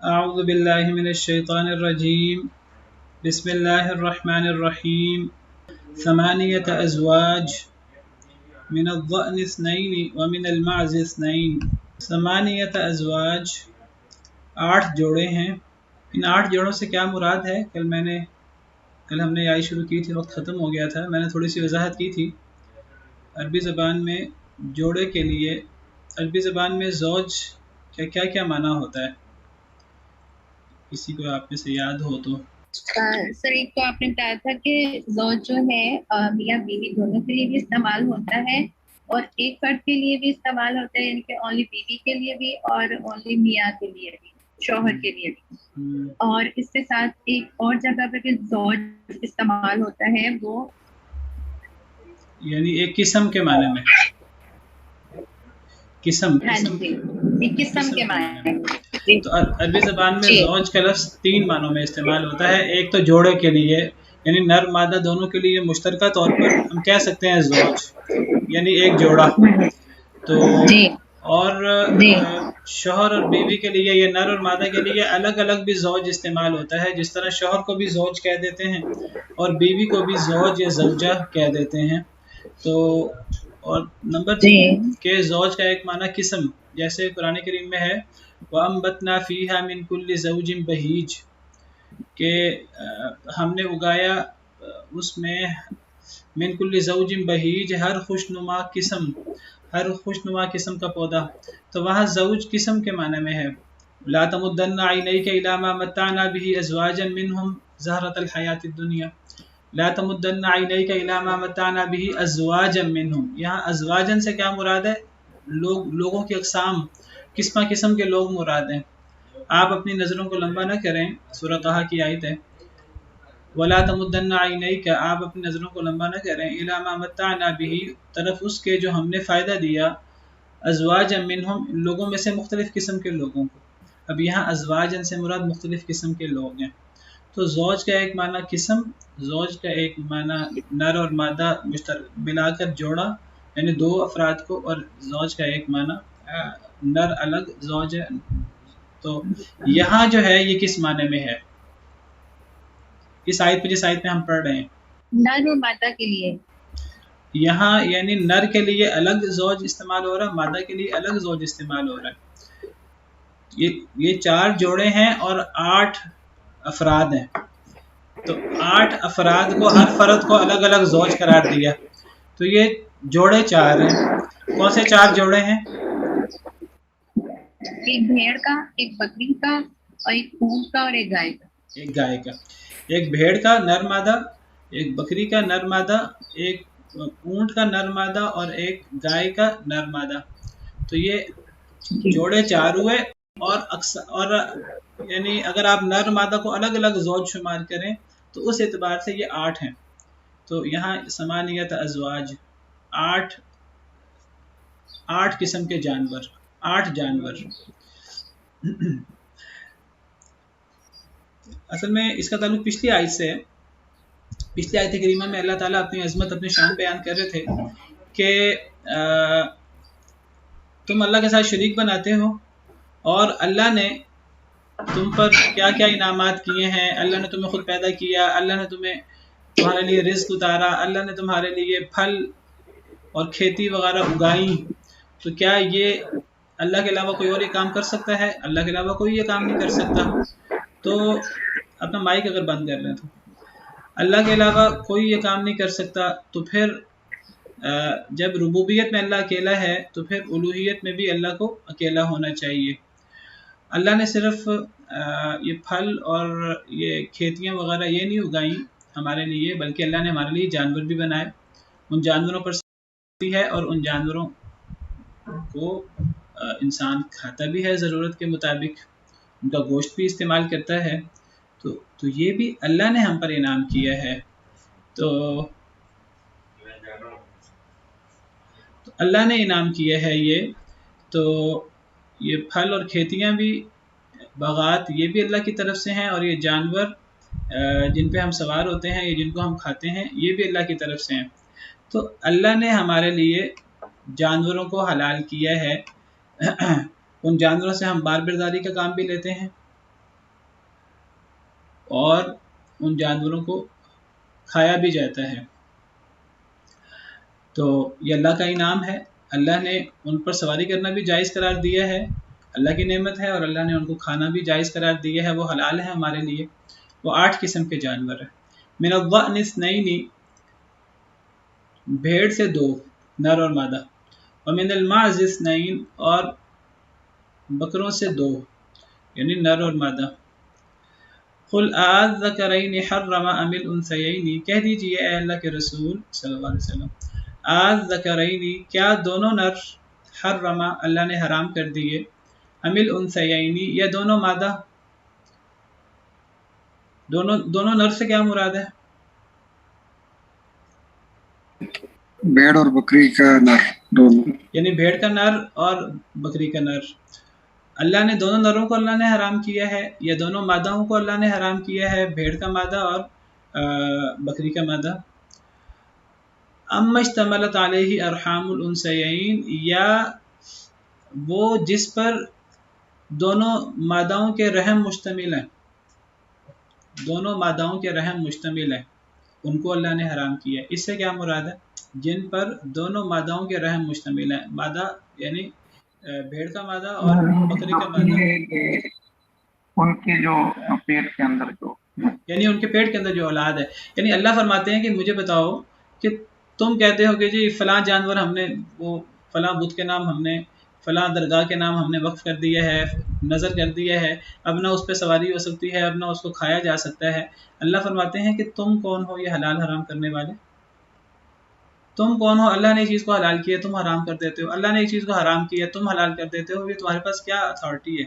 أعوذ بالله من الشيطان الرجيم بسم الله الرحمن الرحيم 8 أزواج من الضأن 2 ومن المعز 2 8 أزواج 8 جوڑے ہیں. ان 8 جوڑوں سے کیا مراد ہے؟ کل ہم نے آئی شروع کی تھی، وقت ختم ہو گیا تھا. میں نے تھوڑی سی وضاحت کی تھی. عربی زبان میں جوڑے کے لیے عربی زبان میں زوج کا کیا کیا معنی ہوتا ہے؟ کسی کو آپ میں سے یاد ہو تو. سر ایک تو آپ نے بتایا تھا کہ زوج جو ہے میاں بیوی دونوں کے لیے بھی استعمال ہوتا ہے اور ایک فرد کے لیے بھی استعمال ہوتا ہے، یعنی کہ اونلی بیوی کے لیے بھی اور اونلی میاں کے لیے بھی، شوہر کے لیے بھی. اور اس کے ساتھ ایک اور جگہ پہ کہ زوج استعمال ہوتا ہے وہ یعنی ایک قسم کے معنی میں، قسم ایک قسم کے معنی میں. تو عربی زبان میں زوج کا لفظ 3 معنوں میں استعمال ہوتا ہے. ایک تو جوڑے کے لیے، یعنی نر مادہ دونوں کے لیے مشترکہ طور پر ہم کہہ سکتے ہیں زوج، یعنی ایک جوڑا. تو اور شوہر اور بیوی کے لیے یا نر اور مادہ کے لیے الگ الگ بھی زوج استعمال ہوتا ہے. جس طرح شوہر کو بھی زوج کہہ دیتے ہیں اور بیوی کو بھی زوج یا زوجہ کہہ دیتے ہیں. تو اور نمبر 3 کہ زوج کا ایک معنی قسم، جیسے قرآن کریم میں ہے وَأَنبَتْنَا فِيهَا مِن كُلِّ زَوْجٍ بَهِيجٍ، کہ ہم نے اگایا اس میں من کل زوج بہیج، ہر خوشنما قسم کا پودا. تو وہاں زوج قسم کے معنی میں ہے. لا تمدن عینیک الی ما متعنا به ازواجا منهم زہرۃ الحیات الدنیا. لا تمدن عینیک الی ما متعنا به ازواجا منهم، یہاں ازواجا سے کیا مراد ہے؟ لوگوں کی اقسام، قسم کے لوگ مراد ہیں. آپ اپنی نظروں کو لمبا نہ کریں. سورہ طہ کی آیت ہے وَلَا تَمُدَّنَّ عَيْنَيْكَ، آپ اپنی نظروں کو لمبا نہ کریں إِلَى مَا مَتَّعْنَا بِهِ، طرف اس کے جو ہم نے فائدہ دیا، ازواجا منہم، لوگوں میں سے مختلف قسم کے لوگوں کو. اب یہاں ازواجن سے مراد مختلف قسم کے لوگ ہیں. تو زوج کا ایک معنی قسم، زوج کا ایک معنی نر اور مادہ ملا کر جوڑا، یعنی 2 افراد کو، اور زوج کا ایک معنی نر الگ، زوج ہے. تو یہاں جو ہے یہ کس معنی میں ہے؟ اس آیت پہ، جس آیت پہ ہم پڑھ رہے ہیں، نر اور مادہ کے لیے یہاں یعنی نر کے لیے الگ زوج استعمال ہو رہا ہے، مادہ کے لیے الگ زوج استعمال ہو رہا ہے. یہ 4 جوڑے ہیں اور 8 افراد ہیں. تو 8 افراد کو، ہر فرد کو الگ الگ زوج قرار دیا. تو یہ جوڑے 4 ہیں. کون سے 4 جوڑے ہیں؟ ایک بھیڑ کا، ایک بکری کا، اور ایک اونٹ کا، اور ایک گائے کا. ایک گائے کا، ایک بھیڑ کا نر مادہ، ایک بکری کا نر مادہ، ایک اونٹ کا نر مادہ، اور ایک گائے کا نر مادہ. تو یہ جوڑے 4 ہوئے. اور یعنی اگر آپ نر مادہ کو الگ الگ زوج شمار کریں تو اس اعتبار سے یہ 8 ہیں. تو یہاں 8 ازواج، 8 قسم کے جانور، 8 جانور. اصل میں اس کا تعلق پچھلی آیت سے ہے. پچھلی آیت کریمہ میں اللہ تعالیٰ اپنی عظمت، اپنی شان بیان کر رہے تھے کہ تم اللہ کے ساتھ شریک بناتے ہو، اور اللہ نے تم پر کیا کیا انعامات کیے ہیں. اللہ نے تمہیں خود پیدا کیا، اللہ نے تمہارے لیے رزق اتارا، اللہ نے تمہارے لیے پھل اور کھیتی وغیرہ اگائیں. تو کیا یہ اللہ کے علاوہ کوئی اور یہ کام کر سکتا ہے؟ اللہ کے علاوہ کوئی یہ کام نہیں کر سکتا. تو اپنا مائک اگر بند کر لیں تو اللہ کے علاوہ کوئی یہ کام نہیں کر سکتا. تو پھر جب ربوبیت میں اللہ اکیلا ہے تو پھر الوہیت میں بھی اللہ کو اکیلا ہونا چاہیے. اللہ نے صرف یہ پھل اور یہ کھیتیاں وغیرہ یہ نہیں اگائیں ہمارے لیے، بلکہ اللہ نے ہمارے لیے جانور بھی بنائے. ان جانوروں پر ہے اور ان جانوروں کو انسان کھاتا بھی ہے ضرورت کے مطابق، ان کا گوشت بھی استعمال کرتا ہے. تو یہ بھی اللہ نے ہم پر انعام کیا ہے. تو اللہ نے انعام کیا ہے یہ. تو یہ پھل اور کھیتیاں بھی، باغات، یہ بھی اللہ کی طرف سے ہیں. اور یہ جانور جن پہ ہم سوار ہوتے ہیں یا جن کو ہم کھاتے ہیں، یہ بھی اللہ کی طرف سے ہیں. تو اللہ نے ہمارے لیے جانوروں کو حلال کیا ہے. ان جانوروں سے ہم بار برداری کا کام بھی لیتے ہیں، اور ان جانوروں کو کھایا بھی جاتا ہے۔ تو یہ اللہ کا انعام ہے، اللہ نے ان پر سواری کرنا بھی جائز قرار دیا ہے، اللہ کی نعمت ہے، اور اللہ نے ان کو کھانا بھی جائز قرار دیا ہے، وہ حلال ہے ہمارے لیے۔ وہ 8 قسم کے جانور ہیں۔ من الضأن اثنین، بھیڑ سے 2 نر اور مادہ، ومن المعز اثنین، اور بکروں سے 2 یعنی نر اور مادہ۔ قل اذکرین حرم ام الانثیین، کہہ دیجئے اے اللہ کے رسول صلی اللہ علیہ وسلم، اذکرین، کیا دونوں نر، حرم، اللہ نے حرام کر دیے، ام الانثیین، یا دونوں مادہ، دونوں نر سے کیا مراد ہے؟ بھیڑ اور بکری کا نر، دونوں، یعنی بھیڑ کا نر اور بکری کا نر۔ اللہ نے دونوں نروں کو اللہ نے حرام کیا ہے، یا دونوں مادہوں کو اللہ نے حرام کیا ہے، بھیڑ کا مادہ اور بکری کا مادہ۔ اما اشتملت علیہ ارحام الانثیین، یا وہ جس پر دونوں مادہوں کے رحم مشتمل ہیں، دونوں مادہوں کے رحم مشتمل ہیں، ان کو اللہ نے حرام کیا ہے۔ اس سے کیا مراد ہے؟ جن پر دونوں مادہوں کے رحم مشتمل ہیں، مادہ یعنی بھیڑ کا مادہ اور بکری کا مادہ، ان کے جو پیٹ کے اندر جو، یعنی ان کے پیٹ کے اندر جو اولاد ہے۔ یعنی اللہ فرماتے ہیں کہ مجھے بتاؤ کہ تم کہتے ہو کہ جی فلاں جانور ہم نے، وہ فلاں بت کے نام ہم نے، فلاں درگاہ کے نام ہم نے وقف کر دیا ہے، نظر کر دیا ہے، اب نہ اس پہ سواری ہو سکتی ہے، اب نہ اس کو کھایا جا سکتا ہے۔ اللہ فرماتے ہیں کہ تم کون ہو یہ حلال حرام کرنے والے؟ تم کون ہو؟ اللہ نے ایک چیز کو حلال کیا تم حرام کر دیتے ہو، اللہ نے ایک چیز کو حرام کیا تم حلال کر دیتے ہو، یہ تمہارے پاس کیا اتھارٹی ہے؟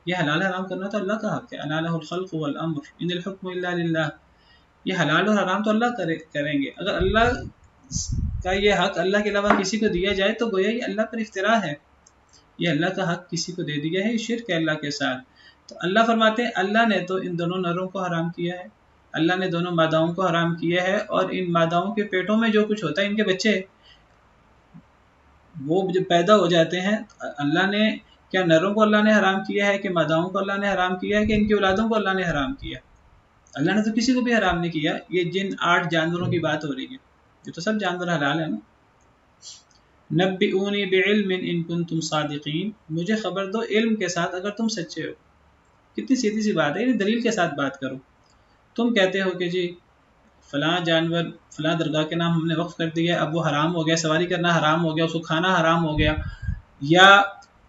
یہ حلال حرام کرنا تو اللہ کا حق ہے، الا لہ الخلق والامر ان الحکم الا للہ۔ یہ حلال اور حرام تو اللہ کریں گے۔ اگر اللہ کا یہ حق اللہ کے علاوہ کسی کو دیا جائے تو گویا یہ اللہ پر افتراء ہے، یہ اللہ کا حق کسی کو دے دیا ہے، یہ شرک ہے اللہ کے ساتھ۔ تو اللہ فرماتے ہیں اللہ نے تو ان دونوں نروں کو حرام کیا ہے، اللہ نے دونوں ماداؤں کو حرام کیا ہے، اور ان ماداؤں کے پیٹوں میں جو کچھ ہوتا ہے، ان کے بچے وہ جو پیدا ہو جاتے ہیں، اللہ نے کیا نروں کو اللہ نے حرام کیا ہے کہ ماداؤں کو اللہ نے حرام کیا ہے کہ ان کی اولادوں کو اللہ نے حرام کیا؟ اللہ نے تو کسی کو بھی حرام نہیں کیا۔ یہ جن 8 جانوروں کی بات ہو رہی ہے، یہ تو سب جانور حلال ہیں نا۔ نبئونی بعلم ان کنتم صادقین، مجھے خبر دو علم کے ساتھ اگر تم سچے ہو۔ کتنی سیدھی سی بات ہے، یہ دلیل کے ساتھ بات کرو۔ تم کہتے ہو کہ جی فلاں جانور فلاں درگاہ کے نام ہم نے وقف کر دیا، اب وہ حرام ہو گیا، سواری کرنا حرام ہو گیا، اس کو کھانا حرام ہو گیا، یا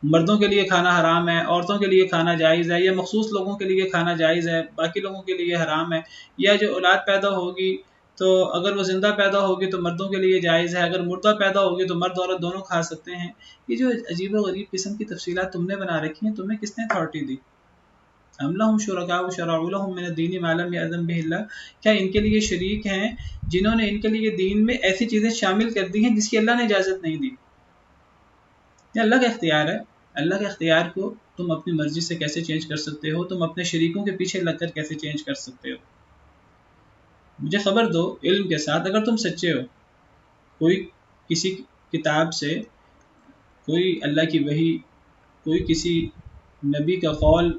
مردوں کے لیے کھانا حرام ہے، عورتوں کے لیے کھانا جائز ہے، یا مخصوص لوگوں کے لیے کھانا جائز ہے، باقی لوگوں کے لیے حرام ہے، یا جو اولاد پیدا ہوگی تو اگر وہ زندہ پیدا ہوگی تو مردوں کے لیے جائز ہے، اگر مردہ پیدا ہوگی تو مرد عورت دونوں کھا سکتے ہیں۔ یہ جو عجیب و غریب قسم کی تفصیلات تم نے بنا رکھی ہیں، تمہیں کس نے اتھارٹی دی؟ ام لہم شرکاء شرعوا لہم من الدین ما لم یأذن بہ اللہ، کیا ان کے لیے شریک ہیں جنہوں نے ان کے لیے دین میں ایسی چیزیں شامل کر دی ہیں جس کی اللہ نے اجازت نہیں دی؟ یہ اللہ کا اختیار ہے، اللہ کے اختیار کو تم اپنی مرضی سے کیسے چینج کر سکتے ہو؟ تم اپنے شریکوں کے پیچھے لگ کر کیسے چینج کر سکتے ہو؟ مجھے خبر دو علم کے ساتھ اگر تم سچے ہو۔ کوئی کسی کتاب سے، کوئی اللہ کی وحی، کوئی کسی نبی کا قول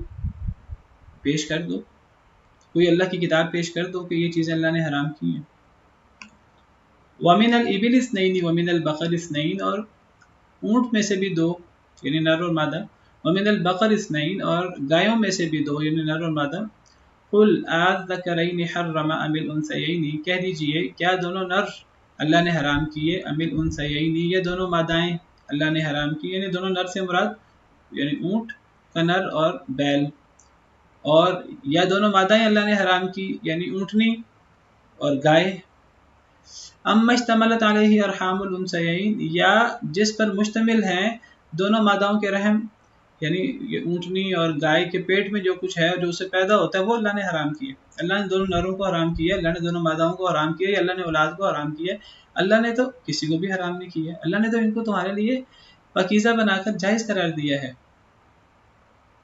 پیش کر دو، کوئی اللہ کی کتاب پیش کر دو کہ یہ چیزیں اللہ نے حرام کی ہیں۔ وَمِنَ الْإِبِلِ اثْنَيْنِ وَمِنَ الْبَقَرِ اثْنَيْنِ، اور اونٹ میں سے بھی 2 یعنی نر اور مادہ، وَمِنَ الْبَقَرِ اثْنَيْنِ، اور گایوں میں سے بھی 2 یعنی نر اور مادہ۔ قُلْ آذَّكَرَيْنِ حَرَّمَ أَمِ الْأُنثَيَيْنِ، کہہ دیجئے کیا دونوں نر اللہ نے حرام کیے، أَمِ الْأُنثَيَيْنِ، یہ دونوں مادائیں اللہ نے حرام کی، یعنی دونوں نر سے مراد یعنی اونٹ کا نر اور بیل، اور یا دونوں مادائیں اللہ نے حرام کی یعنی اونٹنی اور گائے۔ اما اشتملت علیہ ارحام الانثیین، یا جس پر مشتمل ہیں دونوں ماداؤں کے رحم، یعنی یہ اونٹنی اور گائے کے پیٹ میں جو کچھ ہے جو اسے پیدا ہوتا ہے وہ اللہ نے حرام کیا۔ اللہ نے دونوں نروں کو حرام کیا، اللہ نے دونوں ماداؤں کو حرام کیا، اللہ نے اولاد کو حرام کیا۔ اللہ نے تو کسی کو بھی حرام نہیں کیا، اللہ نے تو ان کو تمہارے لیے پاکیزہ بنا کر جائز قرار دیا ہے،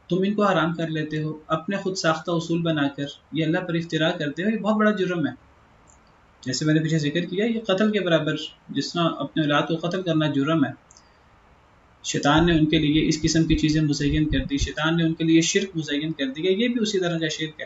تم ان کو حرام کر لیتے ہو اپنے خود ساختہ اصول بنا کر، یہ اللہ پر افتراء کرتے ہو، یہ بہت بڑا جرم ہے۔ جیسے میں نے پیچھے ذکر کیا، یہ قتل کے برابر، جس طرح اپنے اولاد کو قتل کرنا جرم ہے۔ شیطان نے ان کے لیے اس قسم کی چیزیں مزین کر دی، شیطان نے ان کے لیے شرک مزین کر دیا، یہ بھی اسی طرح کا شرک ہے۔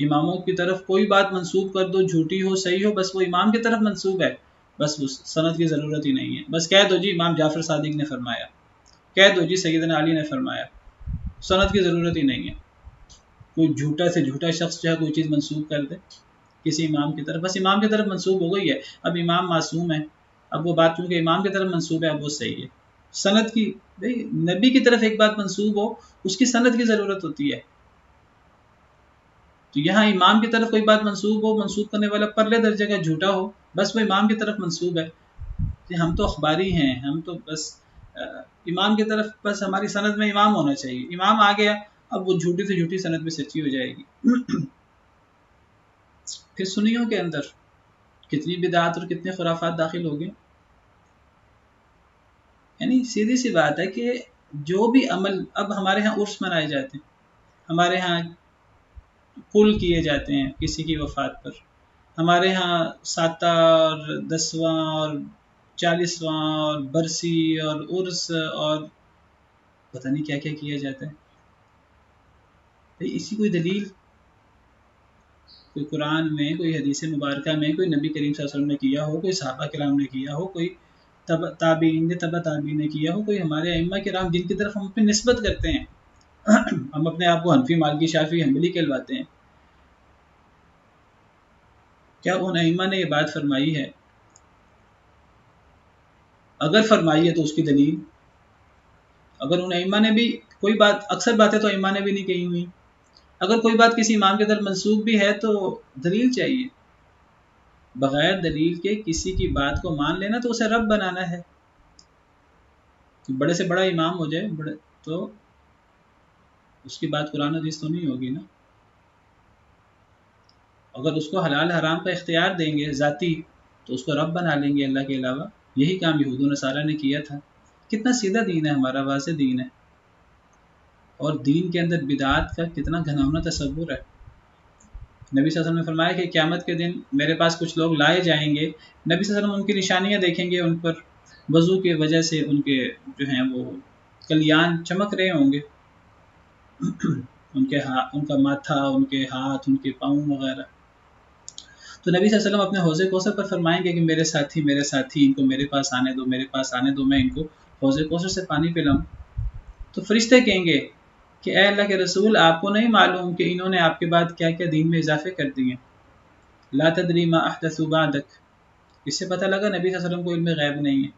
اماموں کی طرف کوئی بات منسوب کر دو، جھوٹی ہو صحیح ہو، بس وہ امام کی طرف منسوب ہے، بس اس سند کی ضرورت ہی نہیں ہے. بس کہہ دو جی امام جعفر صادق نے فرمایا، کہہ دو جی سیدنا علی نے فرمایا، سند کی ضرورت ہی نہیں ہے. کوئی جھوٹا سے جھوٹا شخص جو ہے کوئی چیز منسوب کر دے کسی امام کی طرف، بس امام کی طرف منسوب ہو گئی ہے. اب امام معصوم ہے، اب وہ بات چونکہ امام کی طرف منسوب ہے اب وہ صحیح ہے. سند کی بھئی نبی کی طرف ایک بات منسوب ہو اس کی سند کی ضرورت ہوتی ہے. تو یہاں امام کی طرف کوئی بات منسوب ہو، منسوب کرنے والا پرلے درجے کا جھوٹا ہو، بس وہ امام کی طرف منسوب ہے کہ ہم تو اخباری ہیں، ہم تو بس امام کی طرف، بس ہماری سند میں امام ہونا چاہیے. امام آ گیا اب وہ جھوٹی سے جھوٹی سند بھی سچی ہو جائے گی. پھر سنیوں کے اندر کتنی بدعات اور کتنے خرافات داخل ہو گئے. یعنی سیدھی سی بات ہے کہ جو بھی عمل، اب ہمارے ہاں عرس منائے جاتے ہیں، ہمارے ہاں قل کیے جاتے ہیں کسی کی وفات پر، ہمارے ہاں ساتہ اور 10واں اور 40واں اور برسی اور عرس اور پتہ نہیں کیا کیا کیا جاتا ہے. اسی کوئی دلیل، کوئی قرآن میں، کوئی حدیث مبارکہ میں، کوئی نبی کریم صلی اللہ علیہ وسلم نے کیا ہو، کوئی صحابہ کرام نے کیا ہو، کوئی تابعین نے تبع تابعین نے کیا ہو، کوئی ہمارے ائمہ کرام جن کی طرف ہم اپنی نسبت کرتے ہیں ہم اپنے آپ کو حنفی، مالکی، شافعی، حنبلی کہلواتے ہیں، کیا ان ائمہ نے یہ بات فرمائی ہے؟ اگر فرمائی ہے تو اس کی دلیل. اگر ان ائمہ نے بھی کوئی بات، اکثر باتیں تو ائمہ نے بھی نہیں کہی ہوئی، اگر کوئی بات کسی امام کی طرف منسوب بھی ہے تو دلیل چاہیے. بغیر دلیل کے کسی کی بات کو مان لینا تو اسے رب بنانا ہے. بڑے سے بڑا امام ہو جائے بڑے تو اس کی بات قرآن حدیث تو نہیں ہوگی نا. اگر اس کو حلال حرام کا اختیار دیں گے ذاتی تو اس کو رب بنا لیں گے اللہ کے علاوہ. یہی کام یہود و نصارہ نے کیا تھا. کتنا سیدھا دین ہے ہمارا، واضح دین ہے، اور دین کے اندر بدعات کا کتنا گھناؤنا تصور ہے. نبی صلی اللہ علیہ وسلم نے فرمایا کہ قیامت کے دن میرے پاس کچھ لوگ لائے جائیں گے، نبی صلی اللہ علیہ وسلم ان کی نشانیاں دیکھیں گے، ان پر وضو کی وجہ سے ان کے جو ہیں وہ کلیان چمک رہے ہوں گے، ان کا ماتھا، ان کے ہاتھ، ان کے پاؤں وغیرہ. تو نبی صلی اللہ علیہ وسلم اپنے حوض کوثر پر فرمائیں گے کہ میرے ساتھی ان کو میرے پاس آنے دو، میرے پاس آنے دو، میں ان کو حوض کوثر سے پانی پلاؤں. تو فرشتے کہیں گے کہ اے اللہ کے رسول، آپ کو نہیں معلوم کہ انہوں نے آپ کے بعد کیا کیا دین میں اضافے کر دیے. لا تدری ما احدثوا بعدک. اس سے پتہ لگا نبی صلی اللہ علیہ وسلم کو علم غیب نہیں ہے.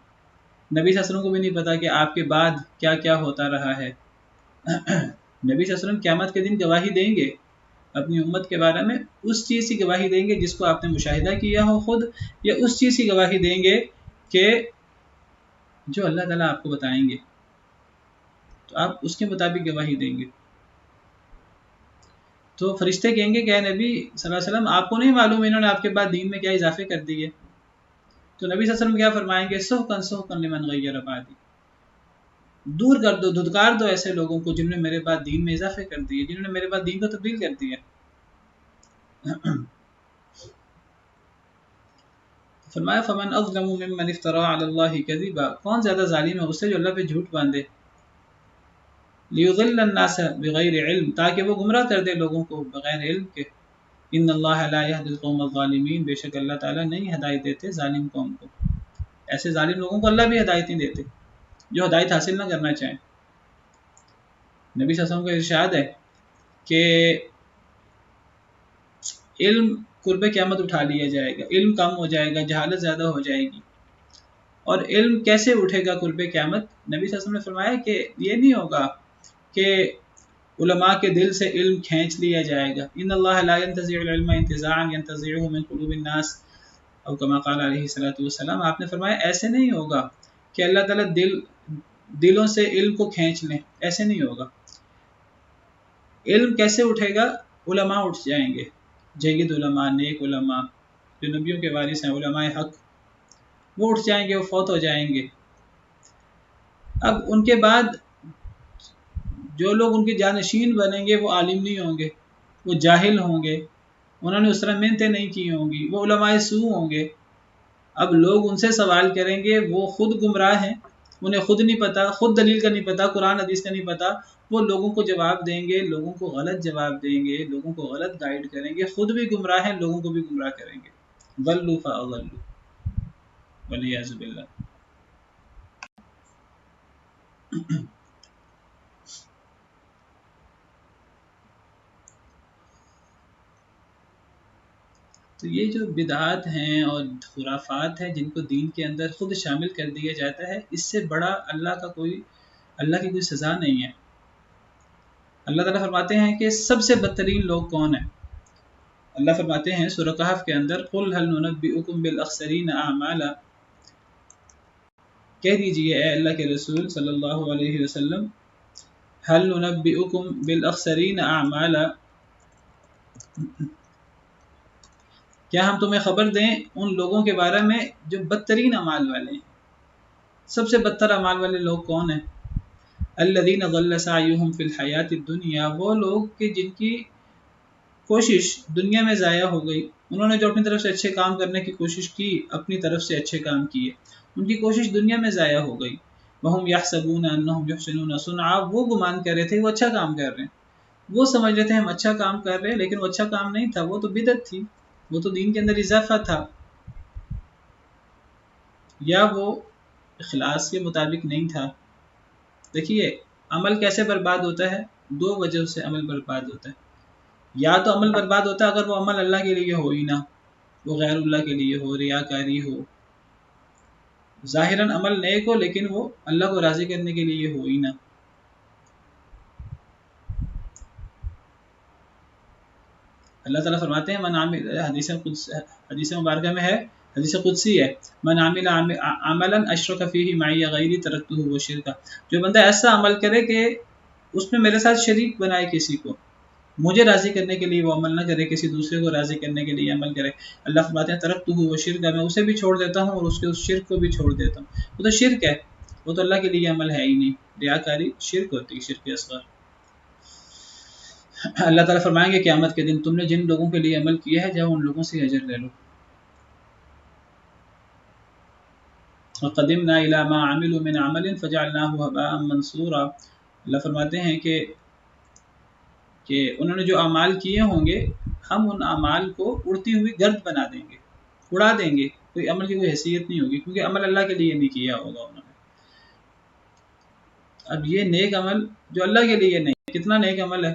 نبی صلی اللہ علیہ وسلم کو بھی نہیں پتا کہ آپ کے بعد کیا کیا ہوتا رہا ہے. نبی صلی اللہ علیہ وسلم قیامت کے دن گواہی دیں گے اپنی امت کے بارے میں، اس چیز کی گواہی دیں گے جس کو آپ نے مشاہدہ کیا ہو خود، یا اس چیز کی گواہی دیں گے کہ جو اللہ تعالیٰ آپ کو بتائیں گے تو آپ اس کے مطابق گواہی دیں گے. تو فرشتے کہیں گے کہ اے نبی صلی اللہ علیہ وسلم، آپ کو نہیں معلوم انہوں نے آپ کے بعد دین میں کیا اضافے کر دیے. تو نبی صلی اللہ علیہ وسلم کیا فرمائیں گے؟ سحقا لمن غیر بعدی. دور کر دو، دھتکار دو ایسے لوگوں کو جنہوں نے میرے بعد دین میں اضافے کر دیے، جنہوں نے میرے بعد دین کو تبدیل کر دیا. فرمایا فمن اظلم ممن افترى على الله كذبا. کون زیادہ ظالم ہے اس سے جو اللہ پہ جھوٹ باندھے. لیضل الناس بغیر علم. تاکہ وہ گمراہ کر دے لوگوں کو بغیر علم کے. ان اللہ لا يهدي القوم الظالمین. بے شک اللہ تعالیٰ نہیں ہدایت دیتے ظالم قوم کو. ایسے ظالم لوگوں کو اللہ بھی ہدایت نہیں دیتے جو ہدایت حاصل نہ کرنا چاہیں. نبی صلی اللہ علیہ وسلم کا ارشاد ہے کہ علم قرب قیامت اٹھا لیا جائے گا، علم کم ہو جائے گا، جہالت زیادہ ہو جائے گی. اور علم کیسے اٹھے گا قرب قیامت؟ نبی صلی اللہ علیہ وسلم نے فرمایا کہ یہ نہیں ہوگا کہ علماء کے دل سے علم کھینچ لیا جائے گا. ان اللہ لا ينتزع العلم انتزاعا ينتزعه من قلوب الناس او كما قال علیہ الصلوۃ والسلام. آپ نے فرمایا ایسے نہیں ہوگا کہ اللہ تعالیٰ دلوں سے علم کو کھینچ لیں، ایسے نہیں ہوگا. علم کیسے اٹھے گا؟ علماء اٹھ جائیں گے، جید علماء، نیک علماء جو نبیوں کے وارث ہیں، علماء حق، وہ اٹھ جائیں گے، وہ فوت ہو جائیں گے. اب ان کے بعد جو لوگ ان کے جانشین بنیں گے وہ عالم نہیں ہوں گے، وہ جاہل ہوں گے، انہوں نے اس طرح محنتیں نہیں کی ہوں گی، وہ علماء سوء ہوں گے. اب لوگ ان سے سوال کریں گے، وہ خود گمراہ ہیں انہیں خود نہیں پتا، خود دلیل کا نہیں پتا، قرآن حدیث کا نہیں پتا، وہ لوگوں کو جواب دیں گے، لوگوں کو غلط جواب دیں گے، لوگوں کو غلط گائیڈ کریں گے، خود بھی گمراہ ہیں، لوگوں کو بھی گمراہ کریں گے. ضلوا فاضلوا والعیاذ باللہ. تو یہ جو بدعات ہیں اور خرافات ہیں جن کو دین کے اندر خود شامل کر دیا جاتا ہے، اس سے بڑا اللہ کی کوئی سزا نہیں ہے. اللہ تعالیٰ فرماتے ہیں کہ سب سے بدترین لوگ کون ہیں. اللہ فرماتے ہیں سورہ کہف کے اندر قل هل ننبئکم بالاخسرین اعمالا، کہہ دیجئے اے اللہ کے رسول صلی اللہ علیہ وسلم، هل ننبئکم بالاخسرین اعمالا، کیا ہم تمہیں خبر دیں ان لوگوں کے بارے میں جو بدترین اعمال والے ہیں. سب سے بدتر اعمال والے لوگ کون ہیں؟ الذین ضل سعیہم فی الحیات الدنیا، وہ لوگ کہ جن کی کوشش دنیا میں ضائع ہو گئی. انہوں نے جو اپنی طرف سے اچھے کام کرنے کی کوشش کی، اپنی طرف سے اچھے کام کیے، ان کی کوشش دنیا میں ضائع ہو گئی. وہم یحسبون انہم یحسنون صنعا، وہ گمان کر رہے تھے وہ اچھا کام کر رہے ہیں، وہ سمجھ رہے تھے ہم اچھا کام کر رہے ہیں، لیکن وہ اچھا کام نہیں تھا، وہ تو بدعت تھی، وہ تو دین کے اندر اضافہ تھا، یا وہ اخلاص کے مطابق نہیں تھا. دیکھیے عمل کیسے برباد ہوتا ہے؟ دو وجہ سے عمل برباد ہوتا ہے. یا تو عمل برباد ہوتا ہے اگر وہ عمل اللہ کے لیے ہو ہی نہ، وہ غیر اللہ کے لیے ہو، ریاکاری ہو، ظاہراً عمل نیک ہو لیکن وہ اللہ کو راضی کرنے کے لیے ہو ہی نہ. اللہ تعالیٰ فرماتے ہیں من عامل، حدیث مبارکہ میں ہے، حدیث قدسی ہے، من عامل عملا اشرک فیہ معی غیری ترکتہ وشرکہ، جو بندہ ایسا عمل کرے کہ اس میں میرے ساتھ شریک بنائے کسی کو، مجھے راضی کرنے کے لیے وہ عمل نہ کرے، کسی دوسرے کو راضی کرنے کے لیے عمل کرے. اللہ فرماتے ہیں ترکتہ وشرکہ، میں اسے بھی چھوڑ دیتا ہوں اور اس کے اس شرک کو بھی چھوڑ دیتا ہوں. وہ تو شرک ہے، وہ تو اللہ کے لیے عمل ہے ہی نہیں، ریاکاری شرک ہوتی ہے، شرک اصغر. اللہ تعالیٰ فرمائیں گے قیامت کے دن تم نے جن لوگوں کے لیے عمل کیا ہے جاؤ ان لوگوں سے اجر لے لو. وَقَدِمْنَا إِلَى مَا عَمِلُوا مِنْ عَمَلٍ فَجَعَلْنَاهُ هَبَاءً مَنْثُورًا. اللہ فرماتے ہیں کہ انہوں نے جو اعمال کیے ہوں گے ہم ان اعمال کو اڑتی ہوئی گرد بنا دیں گے، اڑا دیں گے، کوئی عمل کی کوئی حیثیت نہیں ہوگی، کیونکہ عمل اللہ کے لیے نہیں کیا ہوگا انہوں نے. اب یہ نیک عمل جو اللہ کے لیے نہیں، کتنا نیک عمل ہے،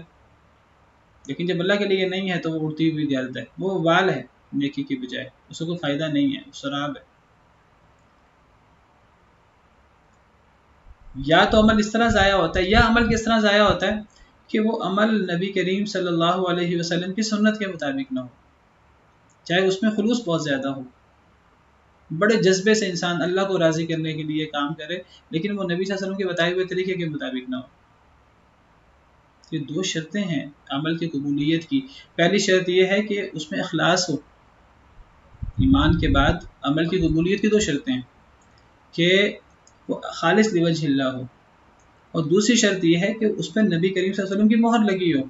لیکن جب اللہ کے لیے نہیں ہے تو وہ اڑتی ہوئی گرد ہے، وہ وبال ہے نیکی کی بجائے، اس کو کوئی فائدہ نہیں ہے، سراب ہے. یا تو عمل اس طرح ضائع ہوتا ہے، یا عمل کس طرح ضائع ہوتا ہے کہ وہ عمل نبی کریم صلی اللہ علیہ وسلم کی سنت کے مطابق نہ ہو، چاہے اس میں خلوص بہت زیادہ ہو، بڑے جذبے سے انسان اللہ کو راضی کرنے کے لیے کام کرے، لیکن وہ نبی صلی اللہ علیہ وسلم کے بتائے ہوئے طریقے کے مطابق نہ ہو. یہ دو شرطیں ہیں عمل کی قبولیت کی. پہلی شرط یہ ہے کہ اس میں اخلاص ہو. ایمان کے بعد عمل کی قبولیت کی دو شرطیں ہیں کہ وہ خالص لوجہ اللہ ہو، اور دوسری شرط یہ ہے کہ اس پر نبی کریم صلی اللہ علیہ وسلم کی مہر لگی ہو.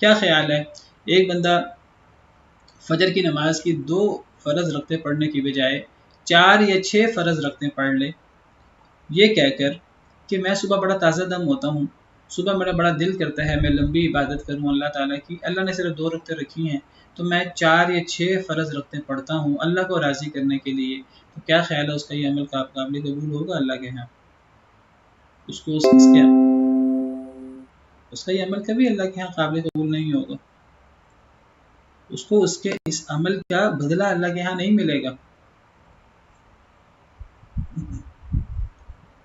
کیا خیال ہے ایک بندہ فجر کی نماز کی 2 فرض رکھتے پڑھنے کی بجائے 4 یا 6 فرض رکھتے پڑھ لے، یہ کہہ کر کہ میں صبح بڑا تازہ دم ہوتا ہوں، صبح میرا بڑا دل کرتا ہے میں لمبی عبادت کروں اللہ تعالیٰ کی، اللہ نے صرف 2 رکھتے رکھی ہیں تو میں 4 یا 6 فرض رکھتے پڑھتا ہوں اللہ کو راضی کرنے کے لیے. تو کیا خیال ہے اس کا یہ عمل قابل قبول ہوگا اللہ کے ہاں؟ اس کا یہ عمل کبھی اللہ کے ہاں قابل قبول نہیں ہوگا. اس کو اس کے اس عمل کا بدلہ اللہ کے ہاں نہیں ملے گا،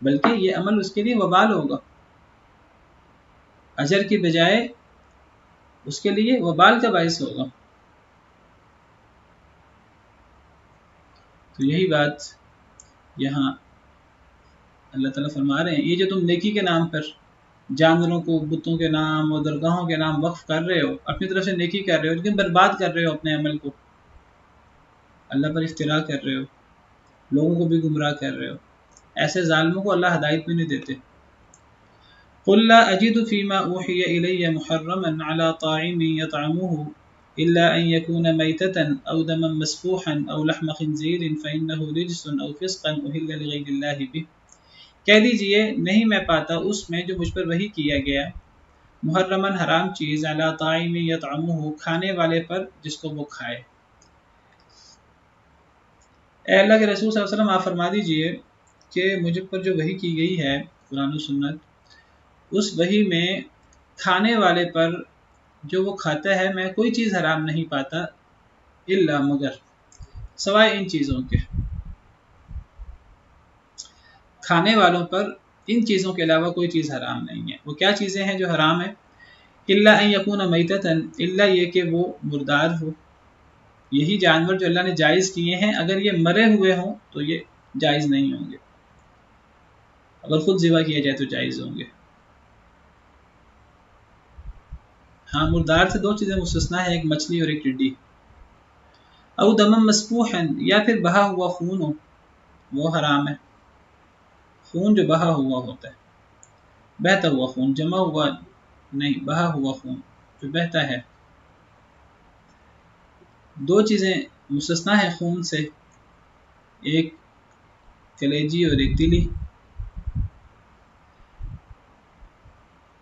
بلکہ یہ عمل اس کے لیے وبال ہوگا، اجر کی بجائے اس کے لیے وبال کا باعث ہوگا. تو یہی بات یہاں اللہ تعالیٰ فرما رہے ہیں، یہ جو تم نیکی کے نام پر جانوروں کو بتوں کے نام اور درگاہوں کے نام وقف کر رہے ہو، اپنی طرف سے نیکی کر رہے ہو لیکن برباد کر رہے ہو اپنے عمل کو، اللہ پر افتراء کر رہے ہو، لوگوں کو بھی گمراہ کر رہے ہو، ایسے ظالموں کو اللہ ہدایت بھی نہیں دیتے. قل لا اجد فيما اوحي الي محرما على طاعم يطعمه الا ان يكون ميتة او دما مسفوحا او لحم خنزير فانه رجس او فسقا اهل لغير الله به. کہہ دیجئے نہیں میں پاتا اس میں جو مجھ پر وحی کیا گیا، محرمن حرام چیز، علی طاعم یطعمہ کھانے والے پر جس کو وہ کھائے۔ اے اللہ کے رسول صلی اللہ علیہ وسلم آپ فرما دیجئے کہ مجھ پر جو وحی کی گئی ہے قرآن و سنت، اس وحی میں کھانے والے پر جو وہ کھاتا ہے میں کوئی چیز حرام نہیں پاتا، الا مگر سوائے ان چیزوں کے، کھانے والوں پر ان چیزوں کے علاوہ کوئی چیز حرام نہیں ہے۔ وہ کیا چیزیں ہیں جو حرام ہیں؟ الا ان یکون میتۃ، الا یہ کہ وہ مردار ہو۔ یہی جانور جو اللہ نے جائز کیے ہیں اگر یہ مرے ہوئے ہوں تو یہ جائز نہیں ہوں گے، اگر خود ذبح کیا جائے تو جائز ہوں گے۔ ہاں مردار سے دو چیزیں مستثنا ہے، ایک مچھلی اور ایک ٹڈی۔ او دم مسفوحا، یا پھر بہا ہوا خون ہو، وہ حرام ہے۔ خون جو بہا ہوا ہوتا ہے، بہتا ہوا خون، جمع ہوا نہیں، بہا ہوا خون جو بہتا ہے۔ دو چیزیں مستثنا ہے خون سے، ایک کلیجی اور ایک دلی۔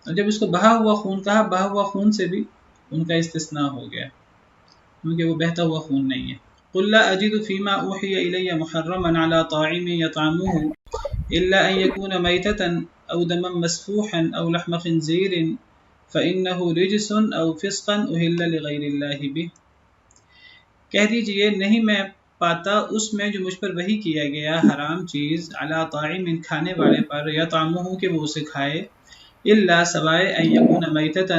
اور جب اس کو بہا ہوا خون کہا، بہا ہوا خون سے بھی ان کا استثناء ہو گیا کیونکہ وہ بہتا ہوا خون نہیں ہے۔ قل لا اجد فيما اوحي الي محرما على طاعم يطعمه الا ان يكون ميتة او دما مسفوحا او لحم خنزير فانه رجس او فسقا اهل لغير الله به۔ کہہ دیجئے نہیں میں پاتا اس میں جو مجھ پر وحی کیا گیا حرام چیز، علی طاعم کھانے والے پر، یطعمہ کہ وہ اسے کھائے، الا سوائے ان یکون میتۃ،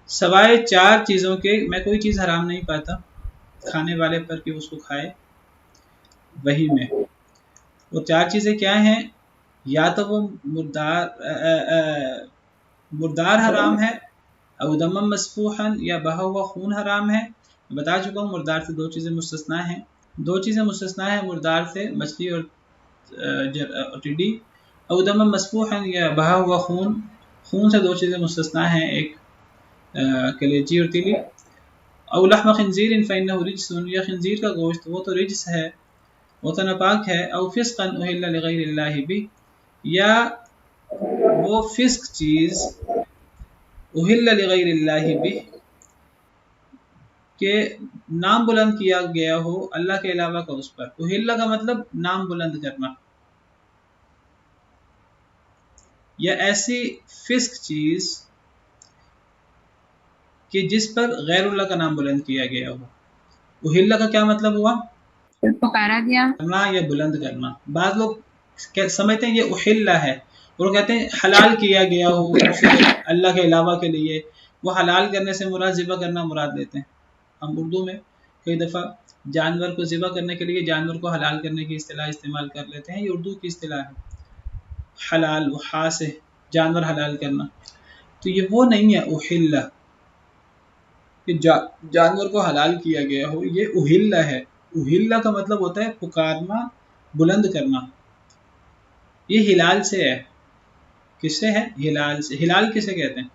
سوائے چار چیزوں کے میں کوئی چیز حرام نہیں پاتا کھانے والے پر کہ اس کو کھائے۔ وحی میں وہ چار چیزیں کیا ہیں؟ یا تو وہ مردار حرام ہے، او دم مسفوحا یا بہا ہوا خون حرام ہے۔ بتا چکا ہوں مردار سے دو چیزیں مستثنا ہیں، دو چیزیں مستثنا ہیں مردار سے، مچھلی اور ٹڈی۔ او دم مسفوحا یا بہا ہوا خون، خون سے دو چیزیں مستثنا ہیں، ایک کلیجی اور تیلی۔ او لحم خنزیر فإنه رجس، یا خنزیر کا گوشت وہ تو رجس ہے، وہ تو ناپاک ہے۔ او فسقا اہل لغیر اللہ به، یا وہ فسق چیز اہل لغیر اللہ به کہ نام بلند کیا گیا ہو اللہ کے علاوہ کا اس پر۔ اہل کا مطلب نام بلند کرنا، یا ایسی فسق چیز کہ جس پر غیر اللہ کا نام بلند کیا گیا ہو۔ اہل کا کیا مطلب ہوا؟ پکارا گیا، کرنا یا بلند کرنا۔ بعض لوگ سمجھتے ہیں یہ اہل ہے اور وہ کہتے ہیں حلال کیا گیا ہو اللہ کے علاوہ کے لیے، وہ حلال کرنے سے مراد ذبح کرنا مراد لیتے ہیں۔ ہم اردو میں کئی دفعہ جانور کو ذبح کرنے کے لیے جانور کو حلال کرنے کی اصطلاح استعمال کر لیتے ہیں، یہ اردو کی اصطلاح ہے، حلال وحا سے جانور حلال کرنا۔ تو یہ وہ نہیں ہے اہل کہ جانور کو حلال کیا گیا ہو، یہ اہل ہے۔ اہل کا مطلب ہوتا ہے پکارنا، بلند کرنا۔ یہ ہلال سے ہے۔ کس سے ہے؟ ہلال سے۔ ہلال کسے کہتے ہیں؟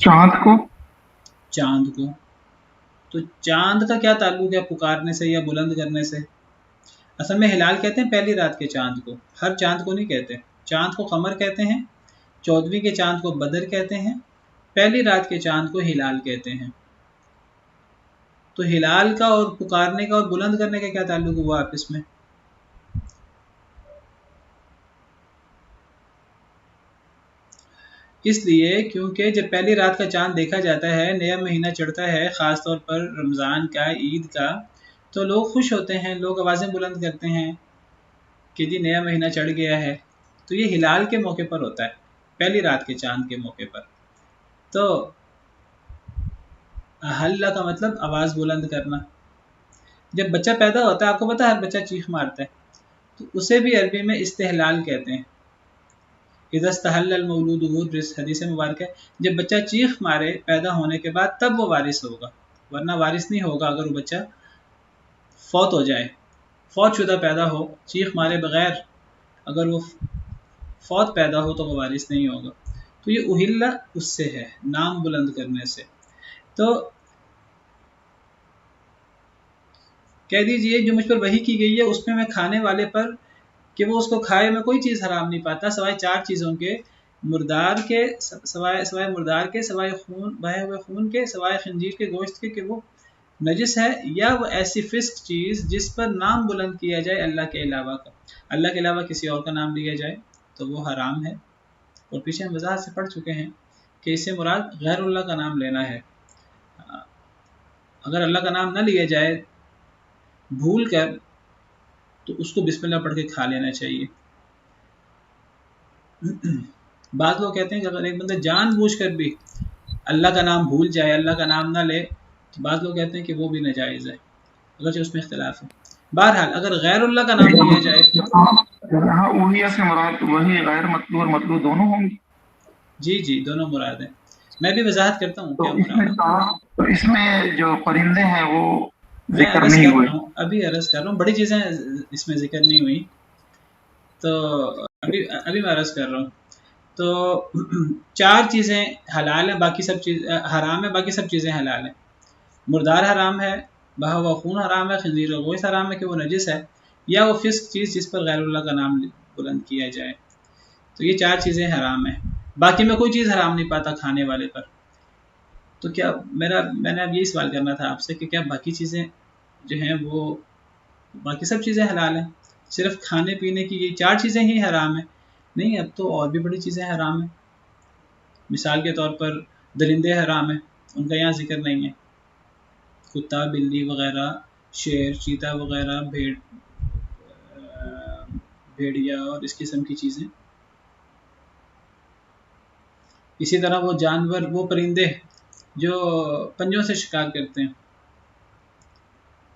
چاند کو۔ چاند کو۔ تو چاند کا کیا تعلق ہے پکارنے سے یا بلند کرنے سے؟ اصل میں ہلال کہتے ہیں پہلی رات کے چاند کو، ہر چاند کو نہیں کہتے۔ چاند کو قمر کہتے ہیں، 14ویں کے چاند کو بدر کہتے ہیں، پہلی رات کے چاند کو ہلال کہتے ہیں۔ تو ہلال کا اور پکارنے کا اور بلند کرنے کا کیا تعلق ہوا آپس میں؟ اس لیے کیونکہ جب پہلی رات کا چاند دیکھا جاتا ہے، نیا مہینہ چڑھتا ہے، خاص طور پر رمضان کا، عید کا، تو لوگ خوش ہوتے ہیں، لوگ آوازیں بلند کرتے ہیں کہ جی نیا مہینہ چڑھ گیا ہے۔ تو یہ ہلال کے موقع پر ہوتا ہے، پہلی رات کے چاند کے موقع پر۔ تو حلہ کا مطلب آواز بلند کرنا۔ جب بچہ پیدا ہوتا ہے، آپ کو پتہ ہے ہر بچہ چیخ مارتا ہے، تو اسے بھی عربی میں استحلال کہتے ہیں۔ اذا استحل المولود ورث، حدیث مبارک ہے، جب بچہ چیخ مارے پیدا ہونے کے بعد تب وہ وارث ہوگا، ورنہ وارث نہیں ہوگا اگر وہ بچہ فوت ہو جائے، فوت شدہ پیدا ہو، چیخ مارے بغیر اگر وہ فوت پیدا ہو تو وہ وارث نہیں ہوگا۔ تو یہ اہل اس سے ہے، نام بلند کرنے سے۔ تو کہہ دیجئے جو مجھ پر وحی کی گئی ہے اس میں کھانے والے پر کہ وہ اس کو کھائے، میں کوئی چیز حرام نہیں پاتا سوائے 4 چیزوں کے، مردار کے، سوائے مردار کے، سوائے خون بہے ہوئے خون کے، سوائے خنزیر کے گوشت کے کہ وہ نجس ہے، یا وہ ایسی فسق چیز جس پر نام بلند کیا جائے اللہ کے علاوہ کا، اللہ کے علاوہ کسی اور کا نام لیا جائے تو وہ حرام ہے۔ اور پیچھے ہم وضاحت سے پڑھ چکے ہیں کہ اس سے مراد غیر اللہ کا نام لینا ہے۔ اگر اللہ کا نام نہ لیا جائے بھول کر تو اس کو بسم اللہ پڑھ کے کھا لینا چاہیے۔ بعض لوگ کہتے ہیں کہ اگر ایک بندہ جان بوجھ کر بھی اللہ کا نام بھول جائے، اللہ کا نام نہ لے، تو بعض لوگ کہتے ہیں کہ وہ بھی ناجائز ہے، اگرچہ اس میں اختلاف ہے۔ بہرحال اگر غیر اللہ کا نام لیا جائے، یہاں اوہیہ سے مراد وہی غیر مطلوب اور مطلوب دونوں ہوں گی؟ جی دونوں مراد ہیں، میں بھی وضاحت کرتا ہوں کیا تو مراد ہے۔ تو اس میں جو پرندے ہیں وہ میں ذکر عرض نہیں کر ہوئے؟ رہا ہوں، ابھی عرض کر رہا ہوں، بڑی چیزیں اس میں ذکر نہیں ہوئی، تو ابھی میں عرض کر رہا ہوں۔ تو 4 چیزیں حلال ہیں، باقی سب چیز حرام ہے، باقی سب چیزیں حلال ہیں۔ مردار حرام ہے، بہا ہوا خون حرام ہے، خنزیر و گوشت حرام ہے کہ وہ نجس ہے، یا وہ فسق چیز جس پر غیر اللہ کا نام بلند کیا جائے، تو یہ 4 چیزیں حرام ہیں۔ باقی میں کوئی چیز حرام نہیں پاتا کھانے والے پر۔ تو کیا میں نے اب یہی سوال کرنا تھا آپ سے کہ کیا باقی چیزیں جو ہیں وہ باقی سب چیزیں حلال ہیں، صرف کھانے پینے کی یہ 4 چیزیں ہی حرام ہیں؟ نہیں، اب تو اور بھی بڑی چیزیں حرام ہیں۔ مثال کے طور پر درندے حرام ہیں، ان کا یہاں ذکر نہیں ہے، کتا، بلی وغیرہ، شیر، چیتا وغیرہ، بھیڑیا اور اس قسم کی چیزیں۔ اسی طرح وہ جانور، وہ پرندے جو پنجوں سے شکار کرتے ہیں،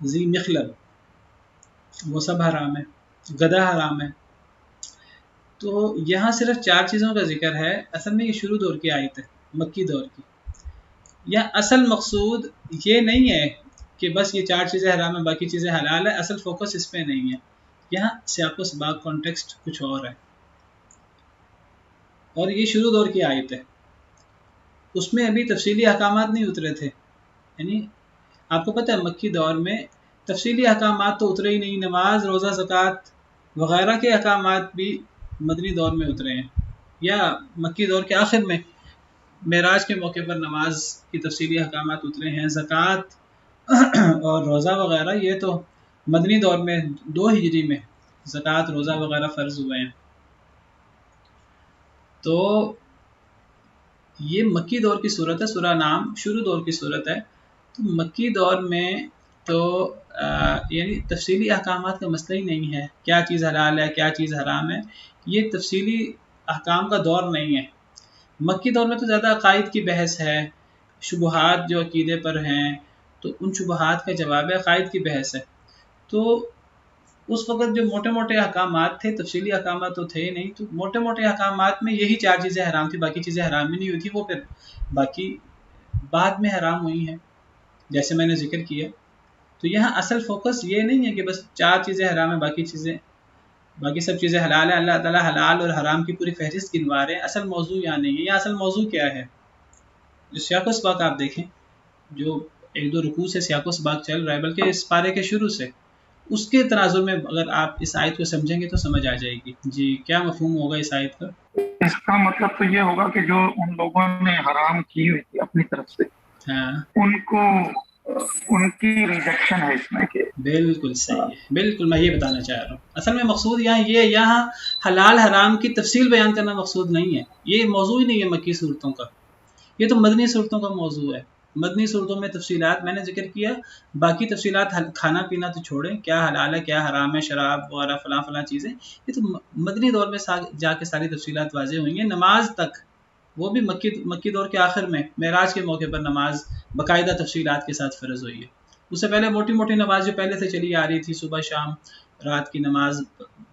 ذی مخلب، وہ سب حرام ہے، گدھا حرام ہے۔ تو یہاں صرف 4 چیزوں کا ذکر ہے، اصل میں یہ شروع دور کی آیت ہے، مکی دور کی۔ یا اصل مقصود یہ نہیں ہے کہ بس یہ 4 چیزیں حرام ہیں باقی چیزیں حلال ہے، اصل فوکس اس پہ نہیں ہے، یہاں سیاق و سباق کانٹیکسٹ کچھ اور ہے، اور یہ شروع دور کی آیت ہے، اس میں ابھی تفصیلی احکامات نہیں اترے تھے۔ یعنی آپ کو پتہ ہے مکی دور میں تفصیلی احکامات تو اترے ہی نہیں، نماز، روزہ، زکوٰۃ وغیرہ کے احکامات بھی مدنی دور میں اترے ہیں، یا مکی دور کے آخر میں معراج کے موقع پر نماز کی تفصیلی احکامات اترے ہیں۔ زکوٰۃ اور روزہ وغیرہ یہ تو مدنی دور میں 2 ہجری میں زکوٰۃ، روزہ وغیرہ فرض ہوئے ہیں۔ تو یہ مکی دور کی صورت ہے، سورہ نام شروع دور کی صورت ہے۔ تو مکی دور میں تو یعنی تفصیلی احکامات کا مسئلہ ہی نہیں ہے، کیا چیز حلال ہے کیا چیز حرام ہے، یہ تفصیلی احکام کا دور نہیں ہے۔ مکی دور میں تو زیادہ عقائد کی بحث ہے، شبہات جو عقیدے پر ہیں تو ان شبہات کا جواب ہے، عقائد کی بحث ہے۔ تو اس وقت جو موٹے موٹے احکامات تھے، تفصیلی احکامات تو تھے ہی نہیں، تو موٹے موٹے احکامات میں یہی 4 چیزیں حرام تھی، باقی چیزیں حرام ہی نہیں ہوئی تھی، وہ پھر باقی بعد میں حرام ہوئی ہیں جیسے میں نے ذکر کیا۔ تو یہاں اصل فوکس یہ نہیں ہے کہ بس 4 چیزیں حرام ہیں باقی سب چیزیں حلال ہیں، اللہ تعالیٰ حلال اور حرام کی پوری فہرست گنوا رہے ہیں، اصل موضوع یہاں نہیں ہے۔ یہاں اصل موضوع کیا ہے؟ جو سیاق و سباق آپ دیکھیں، جو 1-2 رکوع سے سیاق و سباق چل رہا ہے، بلکہ اس پارے کے شروع سے، اس کے تناظر میں اگر آپ اس آیت کو سمجھیں گے تو سمجھ آ جائے گی۔ جی کیا مفہوم ہوگا اس آیت کا؟ اس کا مطلب تو یہ ہوگا کہ جو ان لوگوں نے حرام کی ہوئی تھی اپنی طرف سے، ہاں ان کی ریجیکشن ہے اس میں کہ بالکل صحیح ہے، بالکل میں یہ بتانا چاہ رہا ہوں۔ اصل میں مقصود یہاں حلال حرام کی تفصیل بیان کرنا مقصود نہیں ہے، یہ موضوع ہی نہیں ہے مکی صورتوں کا، یہ تو مدنی صورتوں کا موضوع ہے۔ مدنی صورتوں میں تفصیلات میں نے ذکر کیا، باقی تفصیلات کھانا پینا تو چھوڑیں، کیا حلال ہے کیا حرام ہے، شراب وغیرہ فلاں چیزیں، یہ تو مدنی دور میں جا کے ساری تفصیلات واضح ہوئی ہیں۔ نماز تک، وہ بھی مکی دور کے آخر میں معراج کے موقع پر نماز باقاعدہ تفصیلات کے ساتھ فرض ہوئی ہے۔ اس سے پہلے موٹی موٹی نماز جو پہلے سے چلی آ رہی تھی، صبح شام رات کی نماز،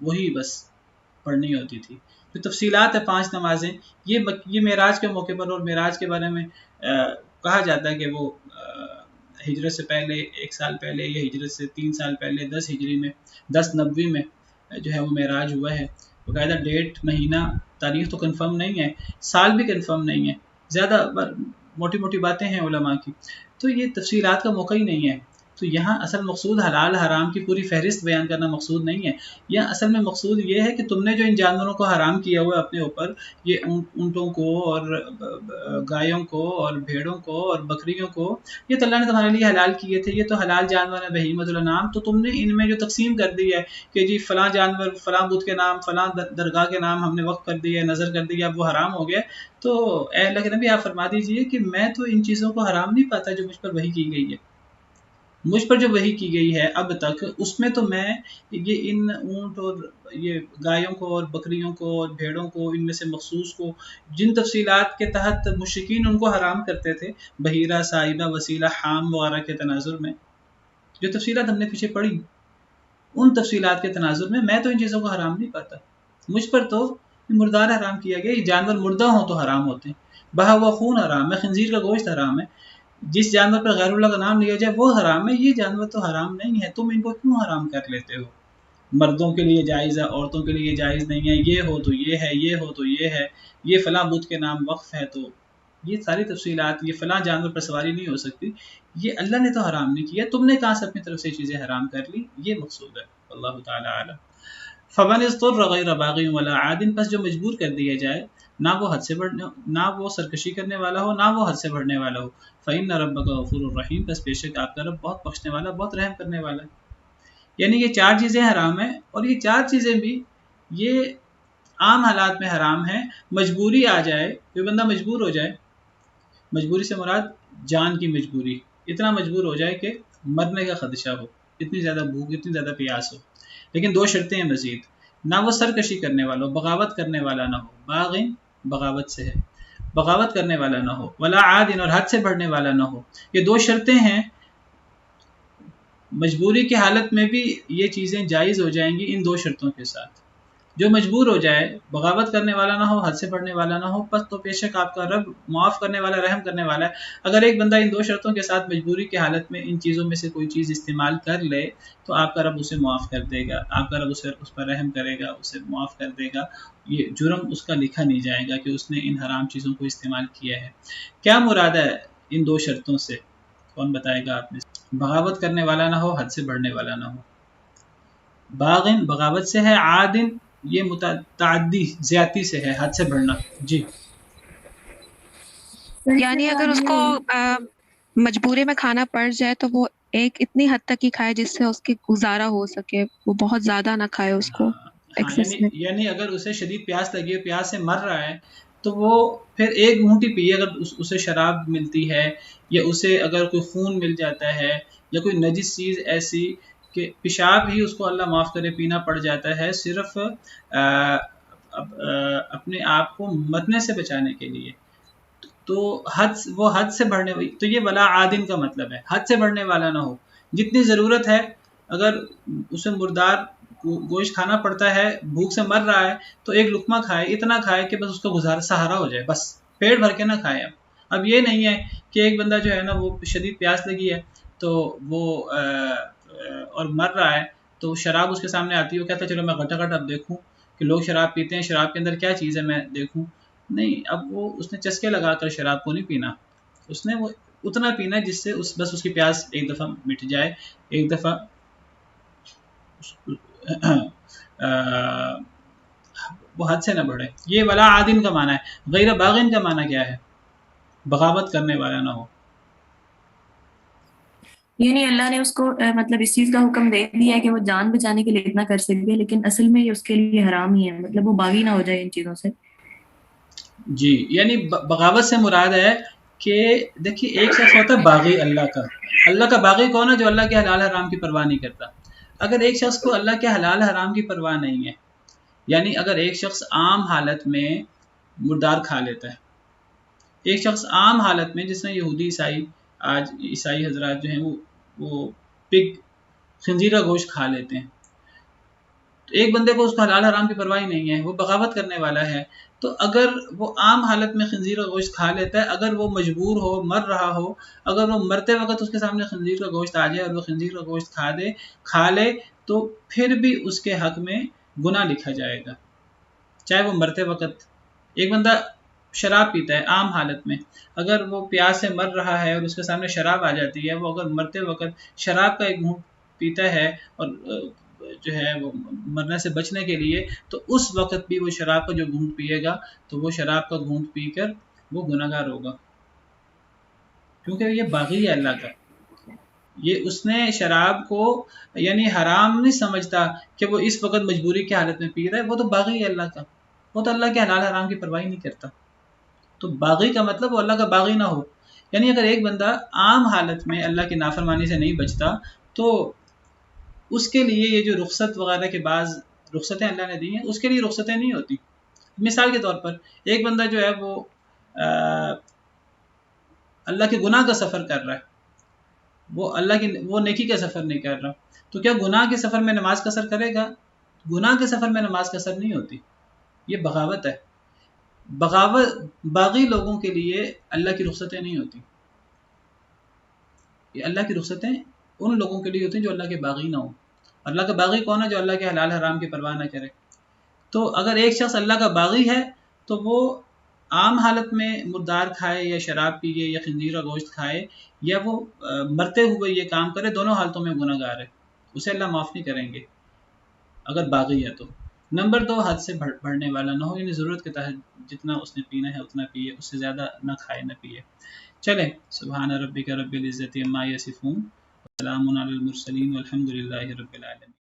وہی بس پڑھنی ہوتی تھی۔ جو تفصیلات ہے 5 نمازیں، یہ معراج کے موقع پر، اور معراج کے بارے میں کہا جاتا ہے کہ وہ ہجرت سے پہلے 1 سال پہلے، یا ہجرت سے 3 سال پہلے 10 ہجری میں 1090 میں جو ہے وہ معراج ہوا ہے۔ باقاعدہ ڈیٹ، مہینہ، تاریخ تو کنفرم نہیں ہے، سال بھی کنفرم نہیں ہے، زیادہ موٹی موٹی باتیں ہیں علماء کی، تو یہ تفصیلات کا موقع ہی نہیں ہے۔ تو یہاں اصل مقصود حلال حرام کی پوری فہرست بیان کرنا مقصود نہیں ہے. یہاں اصل میں مقصود یہ ہے کہ تم نے جو ان جانوروں کو حرام کیا ہوا ہے اپنے اوپر، یہ اونٹوں کو اور گایوں کو اور بھیڑوں کو اور بکریوں کو، یہ تو اللہ نے تمہارے لیے حلال کیے تھے، یہ تو حلال جانور ہیں بہیمۃ الانعام، تو تم نے ان میں جو تقسیم کر دی ہے کہ جی فلاں جانور فلاں بت کے نام فلاں درگاہ کے نام ہم نے وقف کر دیا، نظر کر دیا، اب وہ حرام ہو گیا. تو اے اللہ کے نبی آپ فرما دیجئے کہ میں تو ان چیزوں کو حرام نہیں پاتا جو مجھ پر وحی کی گئی ہے. مجھ پر جو وحی کی گئی ہے اب تک، اس میں تو میں یہ ان اونٹ اور یہ گایوں کو اور بکریوں کو اور بھیڑوں کو، ان میں سے مخصوص کو، جن تفصیلات کے تحت مشرکین ان کو حرام کرتے تھے، بحیرہ، سائبہ، وسیلہ، حام وغیرہ کے تناظر میں، جو تفصیلات ہم نے پیچھے پڑھی، ان تفصیلات کے تناظر میں تو ان چیزوں کو حرام نہیں پاتا. مجھ پر تو مردار حرام کیا گیا. یہ جانور مردہ ہوں تو حرام ہوتے ہیں، بہا ہوا خون حرام ہے، خنزیر کا گوشت حرام ہے، جس جانور پر غیر اللہ کا نام لیا جائے وہ حرام ہے. یہ جانور تو حرام نہیں ہے، تم ان کو کیوں حرام کر لیتے ہو؟ مردوں کے لیے جائز ہے، عورتوں کے لیے جائز نہیں ہے، یہ ہو تو یہ ہے، یہ ہو تو یہ ہے، یہ فلاں بت کے نام وقف ہے. تو یہ ساری تفصیلات، یہ فلاں جانور پر سواری نہیں ہو سکتی، یہ اللہ نے تو حرام نہیں کیا، تم نے کہاں سے اپنی طرف سے چیزیں حرام کر لی. یہ مقصود ہے. اللہ تعالی اعلم. فمن اضطر غیر باغ ولا عاد، پس جو مجبور کر دیا جائے، نہ وہ حد سے بڑھنے، نہ وہ سرکشی کرنے والا ہو، نہ وہ حد سے بڑھنے والا ہو. فإن ربک غفور الرحیم، بس بے شک آپ کا رب بہت بخشنے والا، بہت رحم کرنے والا ہے. یعنی یہ چار چیزیں حرام ہیں، اور یہ چار چیزیں بھی یہ عام حالات میں حرام ہیں. مجبوری آ جائے، کوئی بندہ مجبور ہو جائے، مجبوری سے مراد جان کی مجبوری، اتنا مجبور ہو جائے کہ مرنے کا خدشہ ہو، اتنی زیادہ بھوک، اتنی زیادہ پیاس ہو. لیکن دو شرطیں ہیں مزید، نہ وہ سرکشی کرنے والا ہو، بغاوت کرنے والا نہ ہو، باغن بغاوت سے ہے، بغاوت کرنے والا نہ ہو، ولا عادن اور حد سے بڑھنے والا نہ ہو. یہ دو شرطیں ہیں. مجبوری کی حالت میں بھی یہ چیزیں جائز ہو جائیں گی ان دو شرطوں کے ساتھ. جو مجبور ہو جائے، بغاوت کرنے والا نہ ہو، حد سے بڑھنے والا نہ ہو، پس تو بے شک آپ کا رب معاف کرنے والا، رحم کرنے والا ہے. اگر ایک بندہ ان دو شرطوں کے ساتھ مجبوری کی حالت میں ان چیزوں میں سے کوئی چیز استعمال کر لے تو آپ کا رب اسے معاف کر دے گا، آپ کا رب اس پر رحم کرے گا، اسے معاف کر دے گا. یہ جرم اس کا لکھا نہیں جائے گا کہ اس نے ان حرام چیزوں کو استعمال کیا ہے. کیا مراد ہے ان دو شرطوں سے؟ کون بتائے گا آپ نے؟ بغاوت کرنے والا نہ ہو، حد سے بڑھنے والا نہ ہو. باغن بغاوت سے ہے، عادن یہ متعدی زیادتی سے ہے، حد سے بڑھنا. جی یعنی اگر اس کو مجبوری میں کھانا پڑ جائے تو وہ ایک اتنی حد تک ہی کھائے جس سے اس کی گزارا ہو سکے، وہ بہت زیادہ نہ کھائے اس کو ہاں، ایکسس میں. یعنی اگر اسے شدید پیاس لگی ہے، پیاس سے مر رہا ہے، تو وہ پھر ایک گھونٹی پیے. اگر اسے شراب ملتی ہے، یا اسے اگر کوئی خون مل جاتا ہے، یا کوئی نجس چیز ایسی کہ پیشاب ہی اس کو اللہ معاف کرے پینا پڑ جاتا ہے، صرف اپنے آپ کو مرنے سے بچانے کے لیے، تو وہ حد سے بڑھنے والی. تو یہ ولا عادن کا مطلب ہے، حد سے بڑھنے والا نہ ہو. جتنی ضرورت ہے، اگر اسے مردار گوشت کھانا پڑتا ہے، بھوک سے مر رہا ہے، تو ایک لقمہ کھائے، اتنا کھائے کہ بس اس کا گزارا سہارا ہو جائے، بس پیٹ بھر کے نہ کھائے. اب یہ نہیں ہے کہ ایک بندہ جو ہے نا وہ شدید پیاس لگی ہے تو وہ اور مر رہا ہے، تو شراب اس کے سامنے آتی ہے، وہ کہتا ہے چلو میں گھٹا گھٹ اب دیکھوں کہ لوگ شراب پیتے ہیں، شراب کے اندر کیا چیز ہے میں دیکھوں. نہیں، اب وہ اس نے چسکے لگا کر شراب کو نہیں پینا، اس نے وہ اتنا پینا جس سے بس اس کی پیاس ایک دفعہ مٹ جائے، ایک دفعہ وہ حد سے نہ بڑھے. یہ ولا عادن کا معنی ہے. غیر باغن کا معنی کیا ہے؟ بغاوت کرنے والا نہ ہو. یعنی اللہ نے اس کو مطلب اس چیز کا حکم دے دیا ہے کہ وہ جان بچانے کے لیے اتنا کر سکے، لیکن اصل میں یہ اس کے لیے حرام ہی ہے، مطلب وہ باغی نہ ہو جائے ان چیزوں سے. جی، یعنی بغاوت سے مراد ہے کہ دیکھیے ایک شخص ہوتا ہے باغی اللہ کا باغی کون ہے؟ جو اللہ کے حلال حرام کی پرواہ نہیں کرتا. اگر ایک شخص کو اللہ کے حلال حرام کی پرواہ نہیں ہے، یعنی اگر ایک شخص عام حالت میں مردار کھا لیتا ہے، ایک شخص عام حالت میں، جس میں یہودی عیسائی، آج عیسائی حضرات جو ہیں وہ پگ خنزیر کا گوشت کھا لیتے ہیں، تو ایک بندے کو اس کا حلال حرام کی پرواہ نہیں ہے، وہ بغاوت کرنے والا ہے. تو اگر وہ عام حالت میں خنزیر کا گوشت کھا لیتا ہے، اگر وہ مجبور ہو، مر رہا ہو، اگر وہ مرتے وقت اس کے سامنے خنزیر کا گوشت آ جائے اور وہ خنزیر کا گوشت کھا لے، تو پھر بھی اس کے حق میں گناہ لکھا جائے گا، چاہے وہ مرتے وقت. ایک بندہ شراب پیتا ہے عام حالت میں، اگر وہ پیاس سے مر رہا ہے اور اس کے سامنے شراب آ جاتی ہے، وہ اگر مرتے وقت شراب کا ایک گھونٹ پیتا ہے اور جو ہے وہ مرنے سے بچنے کے لیے، تو اس وقت بھی وہ شراب کا جو گھونٹ پیے گا تو وہ شراب کا گھونٹ پی کر وہ گناہگار ہوگا، کیونکہ یہ باغی ہے اللہ کا. یہ اس نے شراب کو یعنی حرام نہیں سمجھتا کہ وہ اس وقت مجبوری کی حالت میں پی رہا ہے، وہ تو باغی ہے اللہ کا، وہ تو اللہ کے حلال حرام کی پرواہ نہیں کرتا. تو باغی کا مطلب وہ اللہ کا باغی نہ ہو. یعنی اگر ایک بندہ عام حالت میں اللہ کی نافرمانی سے نہیں بچتا تو اس کے لیے یہ جو رخصت وغیرہ کے بعض رخصتیں اللہ نے دی ہیں اس کے لیے رخصتیں نہیں ہوتی. مثال کے طور پر ایک بندہ جو ہے وہ اللہ کے گناہ کا سفر کر رہا ہے، وہ نیکی کا سفر نہیں کر رہا، تو کیا گناہ کے سفر میں نماز قصر کرے گا؟ گناہ کے سفر میں نماز قصر نہیں ہوتی، یہ بغاوت ہے. باغی لوگوں کے لیے اللہ کی رخصتیں نہیں ہوتی. یہ اللہ کی رخصتیں ان لوگوں کے لیے ہوتی ہیں جو اللہ کے باغی نہ ہوں. اللہ کا باغی کون ہے؟ جو اللہ کے حلال حرام کی پرواہ نہ کرے. تو اگر ایک شخص اللہ کا باغی ہے تو وہ عام حالت میں مردار کھائے یا شراب پیے یا خنزیر کا گوشت کھائے یا وہ مرتے ہوئے یہ کام کرے، دونوں حالتوں میں گناہ گار ہے، اسے اللہ معاف نہیں کریں گے اگر باغی ہے تو. نمبر 2، حد سے بڑھنے والا نہ ہو، یعنی ضرورت کے تحت جتنا اس نے پینا ہے اتنا پیے، اس سے زیادہ نہ کھائے نہ پیے. چلیں، سبحان ربک رب العزت عما یصفون، وسلام علی المرسلین والحمد للہ رب العالمین.